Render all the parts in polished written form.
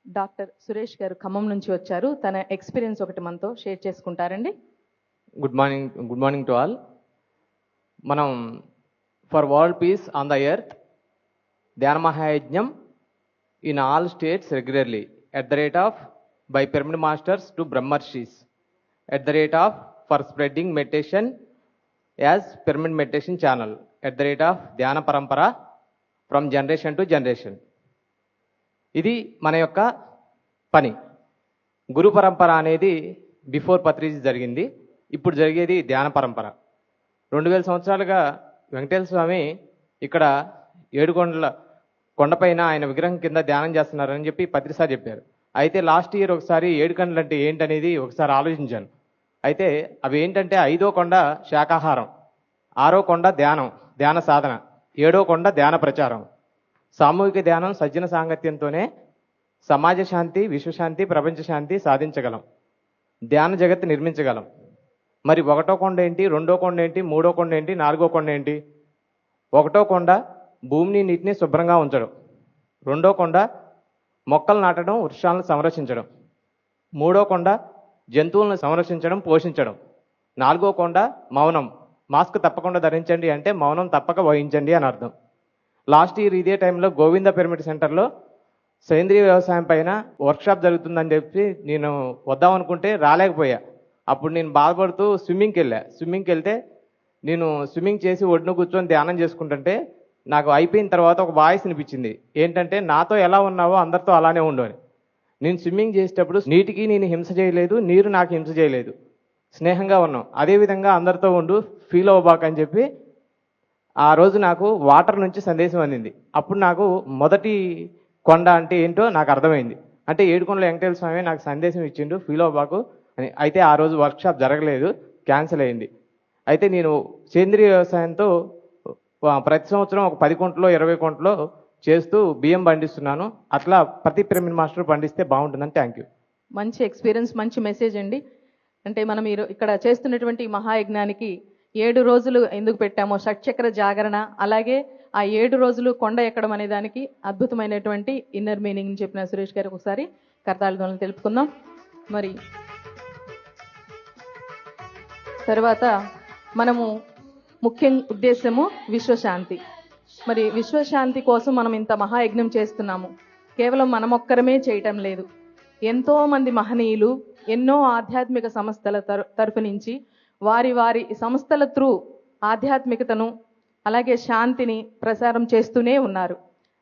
Doctor Suresh గారు ఖమ్మం నుంచి వచ్చారు. తన ఎక్స్పీరియన్స్ ఒకటి మనతో షేర్ చేసుకుంటారండి. Good morning to all. మనం for world peace on the earth ధ్యాన మహాయజ్ఞం in all states regularly at the rate of by pyramid masters to brahmarshis at the rate of for spreading meditation as pyramid meditation channel at the rate of ధ్యాన పరంపర from generation to generation. ఇది మన యొక్క పని. గురు పరంపర అనేది before Patriji జరిగింది. ఇప్పుడు జరిగేది ధ్యాన పరంపర. 2000 సంవత్సరాలుగా వెంకటేశ్వర స్వామి ఇక్కడ ఏడుకొండల కొండపైన ఆయన విగ్రహం కింద ధ్యానం చేస్తున్నారని చెప్పి పత్రిసారి చెప్పారు. అయితే లాస్ట్ ఇయర్ ఒకసారి ఏడుకొండలు అంటే ఏంటనేది ఒకసారి ఆలోచించాను. అయితే అవి ఏంటంటే 5వ కొండ శాకాహారం, 6వ కొండ ధ్యాన సాధన, 7వ కొండ ధ్యాన ప్రచారం. సామూహిక ధ్యానం సజ్జన సాంగత్యంతోనే సమాజ శాంతి, విశ్వశాంతి, ప్రపంచ శాంతి సాధించగలం, ధ్యాన జగత్తు నిర్మించగలం. మరి 1వ కొండ ఏంటి, 2వ కొండ ఏంటి, 3వ కొండ ఏంటి, 4వ కొండ ఏంటి? 1వ కొండ భూమిని నీటిని శుభ్రంగా ఉంచడం, 2వ కొండ మొక్కలు నాటడం, వృక్షాలను సంరక్షించడం, 3వ కొండ జంతువులను సంరక్షించడం, పోషించడం, 4వ కొండ మౌనం, మాస్క్ తప్పకుండా ధరించండి అంటే మౌనం తప్పక వహించండి అని అర్థం. లాస్ట్ ఇయర్ ఇదే టైంలో గోవింద పిరమిడ్ సెంటర్లో సేంద్రీయ వ్యవసాయం పైన వర్క్షాప్ జరుగుతుందని చెప్పి నేను వద్దామనుకుంటే రాలేకపోయా. అప్పుడు నేను బాధపడుతూ స్విమ్మింగ్కి వెళ్తే నేను స్విమ్మింగ్ చేసి ఒడ్డున కూర్చొని ధ్యానం చేసుకుంటుంటే నాకు అయిపోయిన తర్వాత ఒక వాయిస్ వినిపించింది. ఏంటంటే, నాతో ఎలా ఉన్నావో అందరితో అలానే ఉండు అని. నేను స్విమ్మింగ్ చేసేటప్పుడు నీటికి నేను హింస చేయలేదు, నీరు నాకు హింస చేయలేదు, స్నేహంగా ఉన్నాం. అదేవిధంగా అందరితో ఉండు, ఫీల్ అవ్వబాక అని చెప్పి ఆ రోజు నాకు వాటర్ నుంచి సందేశం అందింది. అప్పుడు నాకు మొదటి కొండ అంటే ఏంటో నాకు అర్థమైంది. అంటే ఏడుకొండల వెంకటేశ్వర స్వామి నాకు సందేశం ఇచ్చిండు, ఫీల్ అవ్వబాకు అని. అయితే ఆ రోజు వర్క్షాప్ జరగలేదు, క్యాన్సిల్ అయింది. అయితే నేను సేంద్రీయ వ్యవసాయంతో ప్రతి సంవత్సరం ఒక 10 కుంటలో 20 కుంటలో చేస్తూ బియ్యం పండిస్తున్నాను. అట్లా ప్రతి పిరమిడ్ మాస్టర్ పండిస్తే బాగుంటుందని. Thank you. మంచి ఎక్స్పీరియన్స్, మంచి మెసేజ్ అండి. అంటే మనం ఇక్కడ చేస్తున్నటువంటి మహాయజ్ఞానికి 7 రోజులు ఎందుకు పెట్టామో, షట్చక్ర జాగరణ, అలాగే ఆ 7 రోజులు కొండ ఎక్కడం అనే దానికి అద్భుతమైనటువంటి ఇన్నర్ మీనింగ్ చెప్పిన సురేష్ గారికి ఒకసారి కర్తాళ తెలుపుకుందాం. మరి తర్వాత మనము ముఖ్య ఉద్దేశము విశ్వశాంతి. మరి విశ్వశాంతి కోసం మనం ఇంత మహాయజ్ఞం చేస్తున్నాము. కేవలం మనమొక్కరమే చేయటం లేదు. ఎంతో మంది మహనీయులు ఎన్నో ఆధ్యాత్మిక సంస్థల తరఫు నుంచి వారి వారి సంస్థల త్రూ ఆధ్యాత్మికతను అలాగే శాంతిని ప్రసారం చేస్తూనే ఉన్నారు.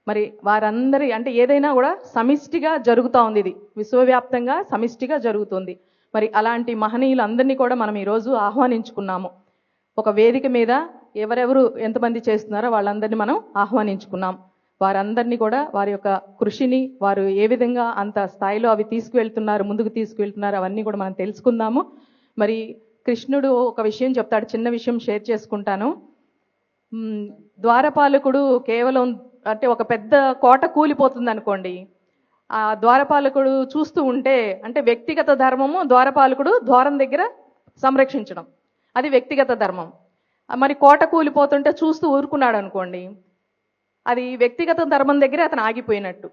మరి వారందరి అంటే ఏదైనా కూడా సమిష్టిగా జరుగుతూ ఉంది. ఇది విశ్వవ్యాప్తంగా సమిష్టిగా జరుగుతుంది. మరి అలాంటి మహనీయులందరినీ కూడా మనం ఈరోజు ఆహ్వానించుకున్నాము. ఒక వేదిక మీద ఎవరెవరు ఎంతమంది చేస్తున్నారో వాళ్ళందరినీ మనం ఆహ్వానించుకున్నాం. వారందరినీ కూడా వారి యొక్క కృషిని వారు ఏ విధంగా అంత స్థాయిలో అవి తీసుకువెళ్తున్నారు, ముందుకు తీసుకువెళ్తున్నారు, అవన్నీ కూడా మనం తెలుసుకుందాము. మరి కృష్ణుడు ఒక విషయం చెప్తాడు, చిన్న విషయం షేర్ చేసుకుంటాను. ద్వారపాలకుడు కేవలం అంటే ఒక పెద్ద కోట కూలిపోతుంది అనుకోండి, ఆ ద్వారపాలకుడు చూస్తూ ఉంటే, అంటే వ్యక్తిగత ధర్మము ద్వారపాలకుడు ద్వారం దగ్గర సంరక్షించడం, అది వ్యక్తిగత ధర్మం. మరి కోట కూలిపోతుంటే చూస్తూ ఊరుకున్నాడు అనుకోండి, అది వ్యక్తిగత ధర్మం దగ్గరే అతను ఆగిపోయినట్టు.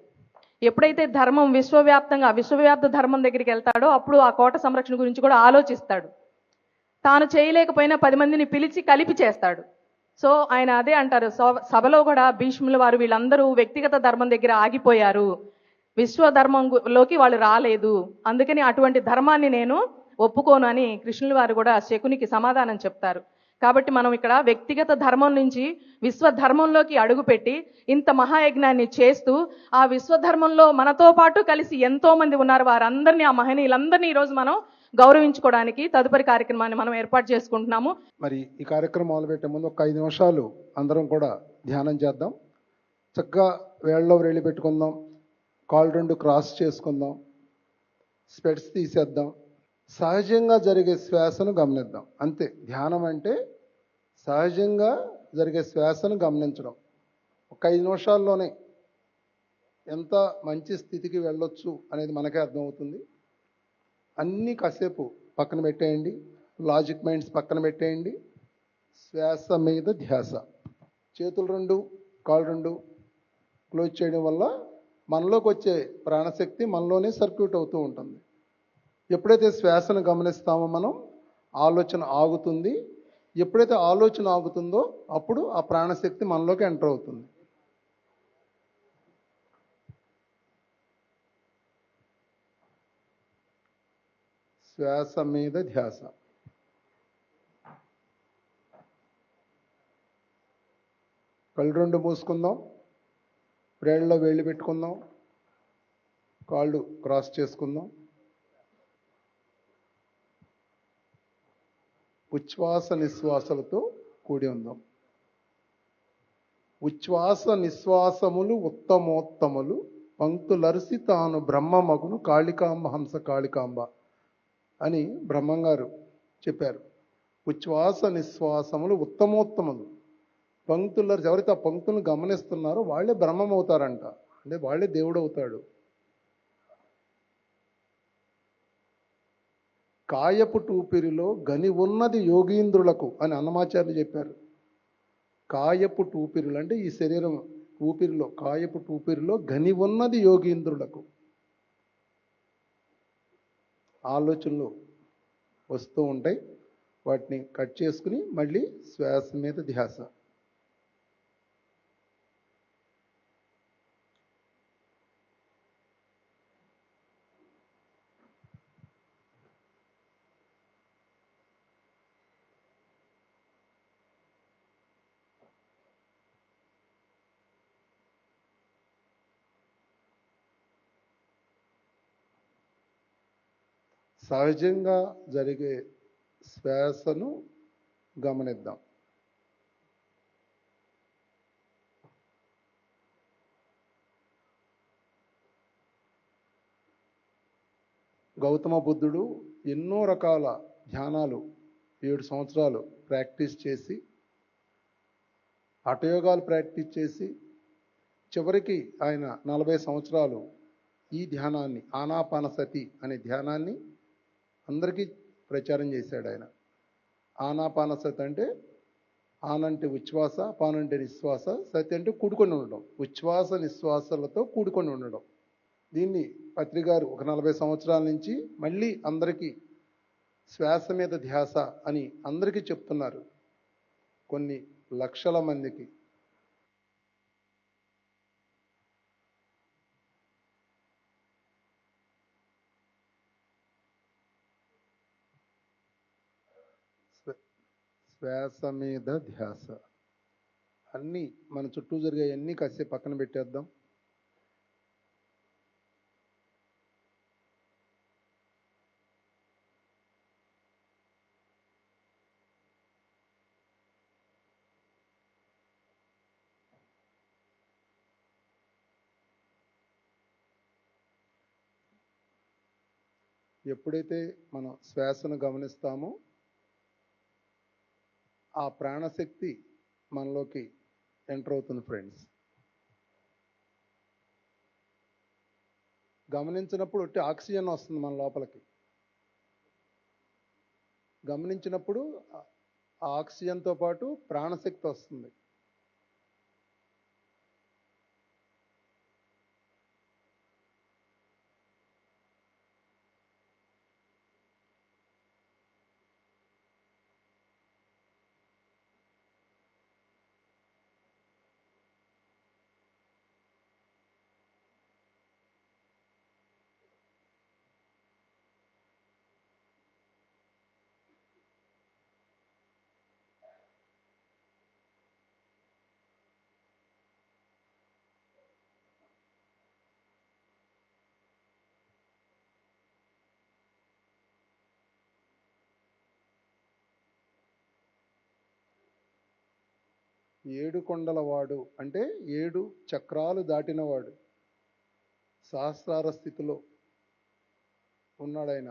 ఎప్పుడైతే ధర్మం విశ్వవ్యాప్త ధర్మం దగ్గరికి వెళ్తాడో అప్పుడు ఆ కోట సంరక్షణ గురించి కూడా ఆలోచిస్తాడు. తాను చేయలేకపోయినా 10 మందిని పిలిచి కలిపి చేస్తాడు. సో ఆయన అదే అంటారు, సభలో కూడా భీష్ముల వారు వీళ్ళందరూ వ్యక్తిగత ధర్మం దగ్గర ఆగిపోయారు, విశ్వధర్మంలోకి వాళ్ళు రాలేదు, అందుకని అటువంటి ధర్మాన్ని నేను ఒప్పుకోను అని కృష్ణుల వారు కూడా శకునికి సమాధానం చెప్తారు. కాబట్టి మనం ఇక్కడ వ్యక్తిగత ధర్మం నుంచి విశ్వధర్మంలోకి అడుగుపెట్టి ఇంత మహాయజ్ఞాన్ని చేస్తూ ఆ విశ్వధర్మంలో మనతో పాటు కలిసి ఎంతో మంది ఉన్నారు, వారందరినీ, ఆ మహనీయులందరినీ ఈరోజు మనం గౌరవించుకోవడానికి తదుపరి కార్యక్రమాన్ని మనం ఏర్పాటు చేసుకుంటున్నాము. మరి ఈ కార్యక్రమం మొదలుపెట్టే ముందు ఒక 5 నిమిషాలు అందరం కూడా ధ్యానం చేద్దాం. చక్కగా వేళ్ళలో వేళ్ళు పెట్టుకుందాం, కాళ్ళు 2 క్రాస్ చేసుకుందాం, స్పెట్స్ తీసేద్దాం, సహజంగా జరిగే శ్వాసను గమనిద్దాం. అంతే ధ్యానం అంటే, సహజంగా జరిగే శ్వాసను గమనించడం. ఒక 5 నిమిషాల్లోనే ఎంత మంచి స్థితికి వెళ్ళొచ్చు అనేది మనకే అర్థమవుతుంది. అన్నీ కాసేపు పక్కన పెట్టేయండి, లాజిక్ మైండ్స్ పక్కన పెట్టేయండి, శ్వాస మీద ధ్యాస. చేతులు 2 కాళ్ళు 2 క్లోజ్ చేయడం వల్ల మనలోకి వచ్చే ప్రాణశక్తి మనలోనే సర్క్యూట్ అవుతూ ఉంటుంది. ఎప్పుడైతే శ్వాసను గమనిస్తామో మనం ఆలోచన ఆగుతుంది. ఎప్పుడైతే ఆలోచన ఆగుతుందో అప్పుడు ఆ ప్రాణశక్తి మనలోకి ఎంటర్ అవుతుంది. శ్వాస మీద ధ్యాస. కళ్ళు రెండు మూసుకుందాం. బ్రెయిన్లో వేళ్ళు పెట్టుకుందాం. కాళ్ళు క్రాస్ చేసుకుందాం. ఉచ్ఛ్వాస నిశ్వాసలతో కూడి ఉందాం. ఉచ్ఛ్వాస నిశ్వాసములు ఉత్తమోత్తములు పంక్తులరిసి తాను బ్రహ్మమగును కాళికాంబ హంస కాళికాంబ అని బ్రహ్మంగారు చెప్పారు. ఉచ్ఛ్వాస నిశ్వాసములు ఉత్తమోత్తములు పంక్తులరిసి, ఎవరైతే ఆ పంక్తులను గమనిస్తున్నారో వాళ్ళే బ్రహ్మం అవుతారంట, అంటే వాళ్ళే దేవుడు అవుతాడు. కాయపు టూపిరిలో గని ఉన్నది యోగీంద్రులకు అని అన్నమాచార్యులు చెప్పారు. కాయపు టూపిరులు అంటే ఈ శరీరం ఊపిరిలో, కాయపు టూపిరిలో గని ఉన్నది యోగీంద్రులకు. ఆలోచనలు వస్తూ ఉంటాయి, వాటిని కట్ చేసుకుని మళ్ళీ శ్వాస మీద ధ్యాస. సహజంగా జరిగే శ్వాసను గమనిద్దాం. గౌతమ బుద్ధుడు ఎన్నో రకాల ధ్యానాలు 7 సంవత్సరాలు ప్రాక్టీస్ చేసి, హఠయోగాలు ప్రాక్టీస్ చేసి, చివరికి ఆయన 40 సంవత్సరాలు ఈ ధ్యానాన్ని, ఆనాపానసతి అనే ధ్యానాన్ని అందరికీ ప్రచారం చేశాడు ఆయన. ఆనాపానసతి అంటే ఆనంటే ఉచ్ఛ్వాస, పానంటే నిశ్వాస, సతి అంటే కూడుకొని ఉండడం, ఉచ్ఛ్వాస నిశ్వాసాలతో కూడుకొని ఉండడం. దీన్ని పత్రిగారు ఒక 40 సంవత్సరాల నుంచి మళ్ళీ అందరికీ శ్వాస మీద ధ్యాస అని అందరికీ చెప్తున్నారు, కొన్ని లక్షల మందికి. శ్వాస మీద ధ్యాస. అన్నీ మన చుట్టూ జరిగే అన్నీ కాసేపు పక్కన పెట్టేద్దాం. ఎప్పుడైతే మనం శ్వాసను గమనిస్తామో ఆ ప్రాణశక్తి మనలోకి ఎంటర్ అవుతుంది ఫ్రెండ్స్. గమనించినప్పుడు ఒట్టి ఆక్సిజన్ వస్తుంది మన లోపలికి. గమనించినప్పుడు ఆ ఆక్సిజన్తో పాటు ప్రాణశక్తి వస్తుంది. ఏడు కొండలవాడు అంటే 7 చక్రాలు దాటినవాడు, సహస్రార స్థితిలో ఉన్నాడాయన.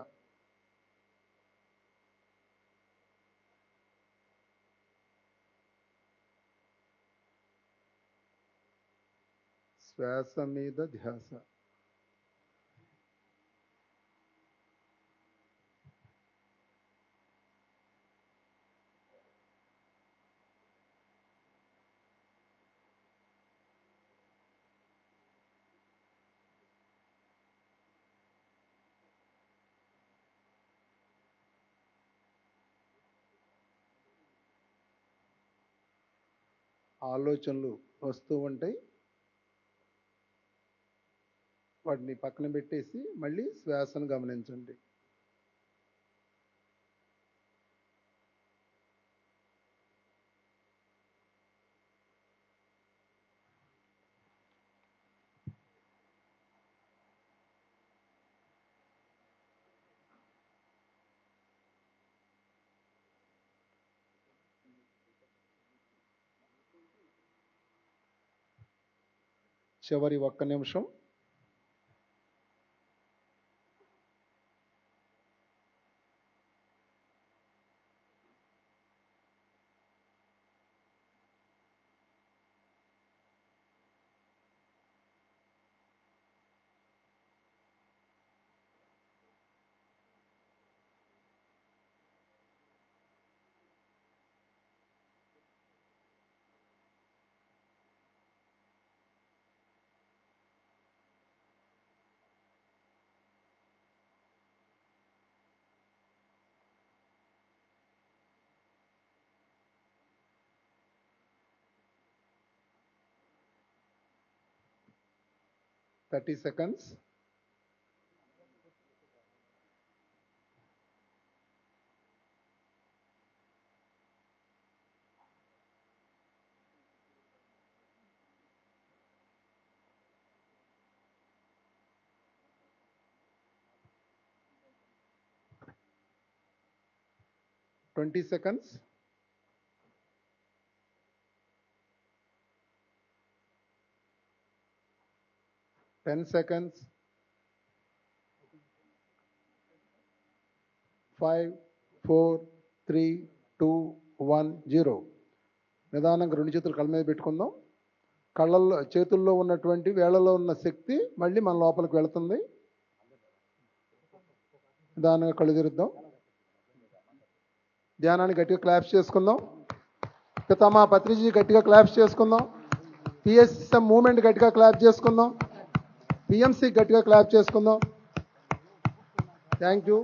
శ్వాస మీద ధ్యాస. ఆలోచనలు వస్తూ ఉంటాయి. వాటిని పక్కన పెట్టేసి మళ్ళీ శ్వాసను గమనించండి. చివరి 1 నిమిషం. Thirty seconds. Twenty seconds. 10 seconds. 5, 4, 3, 2, 1, 0. నిదానంగా 2 చేతులు కళ్ళ మీద పెట్టుకుందాం. కళ్ళల్లో చేతుల్లో ఉన్నటువంటి వేళ్లలో ఉన్న శక్తి మళ్ళీ మన లోపలికి వెళుతుంది. నిదానంగా కళ్ళు తెరుద్దాం. ధ్యానాన్ని గట్టిగా క్లాప్స్ చేసుకుందాం. పితామా పత్రిజీ గట్టిగా క్లాప్స్ చేసుకుందాం. పిఎస్ఎం మూమెంట్ గట్టిగా క్లాప్ చేసుకుందాం. పిఎంసి గట్టిగా క్లాప్ చేసుకుందాం. Thank you.